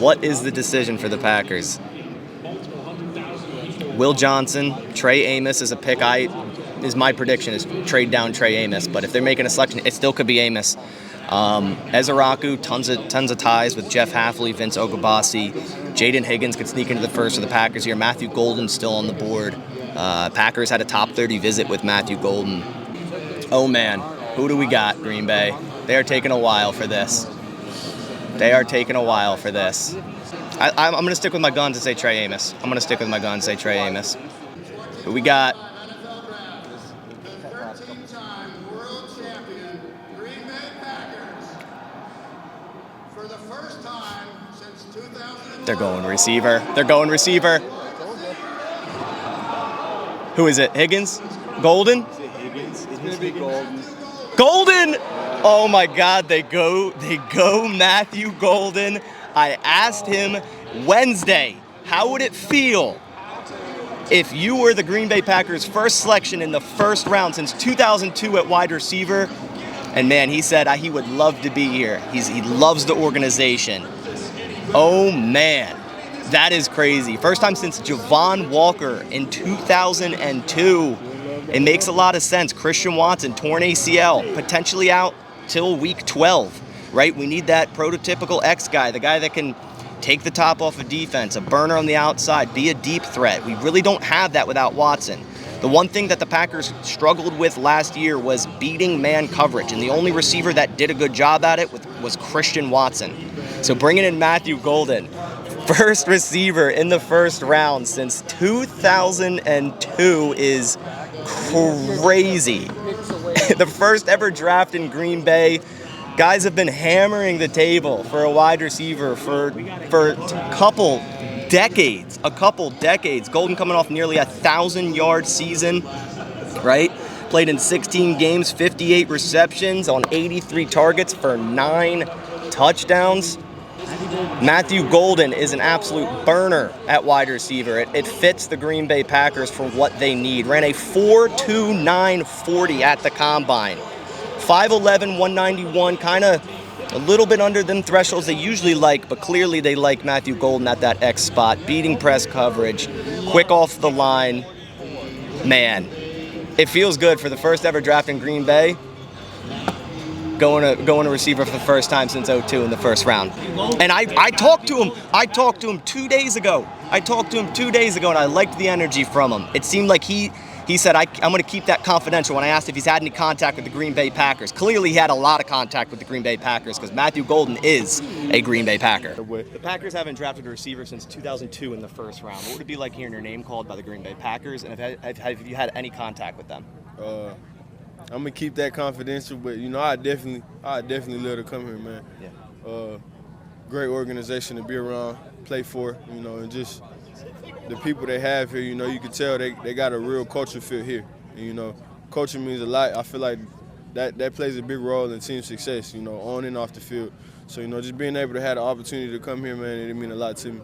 What is the decision for the Packers? Will Johnson, Trey Amos is a pick. My prediction is trade down Trey Amos, but if they're making a selection, it still could be Amos. Ezeraku, tons of ties with Jeff Hafley, Vince Ogabasi. Jaden Higgins could sneak into the first for the Packers here. Matthew Golden's still on the board. Packers had a top 30 visit with Matthew Golden. Oh man, who do we got, Green Bay? They are taking a while for this. I'm going to stick with my guns and say Trey Amos. Who we got? They're going receiver. Who is it? Higgins? Golden? Higgins. It's going to be Golden. Golden! Oh my God, they go Matthew Golden. I asked him Wednesday, how would it feel if you were the Green Bay Packers' first selection in the first round since 2002 at wide receiver? And man, he said he would love to be here. He loves the organization. Oh man, that is crazy. First time since Javon Walker in 2002. It makes a lot of sense. Christian Watson, torn ACL, potentially out till week 12, right? We need that prototypical X guy, the guy that can take the top off of defense, a burner on the outside, be a deep threat. We really don't have that without Watson. The one thing that the Packers struggled with last year was beating man coverage, and the only receiver that did a good job at it was Christian Watson. So bringing in Matthew Golden, first receiver in the first round since 2002 is crazy. The first ever draft in Green Bay. Guys have been hammering the table for a wide receiver for a couple decades. Golden coming off nearly 1,000-yard season, right? Played in 16 games, 58 receptions on 83 targets for 9 touchdowns. Matthew Golden is an absolute burner at wide receiver. It fits the Green Bay Packers for what they need. Ran a 4.29 40 at the combine. 5'11", 191, kind of a little bit under them thresholds they usually like, but clearly they like Matthew Golden at that X spot, beating press coverage, quick off the line. Man, it feels good for the first ever draft in Green Bay. Going to receiver for the first time since 2002 in the first round. And I talked to him 2 days ago. And I liked the energy from him. It seemed like he said, I'm going to keep that confidential when I asked if he's had any contact with the Green Bay Packers. Clearly he had a lot of contact with the Green Bay Packers because Matthew Golden is a Green Bay Packer. The Packers haven't drafted a receiver since 2002 in the first round. What would it be like hearing your name called by the Green Bay Packers? And have you had any contact with them? I'm gonna keep that confidential, but I definitely love to come here, man. Yeah. Great organization to be around, play for, and just the people they have here. You can tell they got a real culture fit here. And, culture means a lot. I feel like that plays a big role in team success. On and off the field. So just being able to have the opportunity to come here, man, it means a lot to me.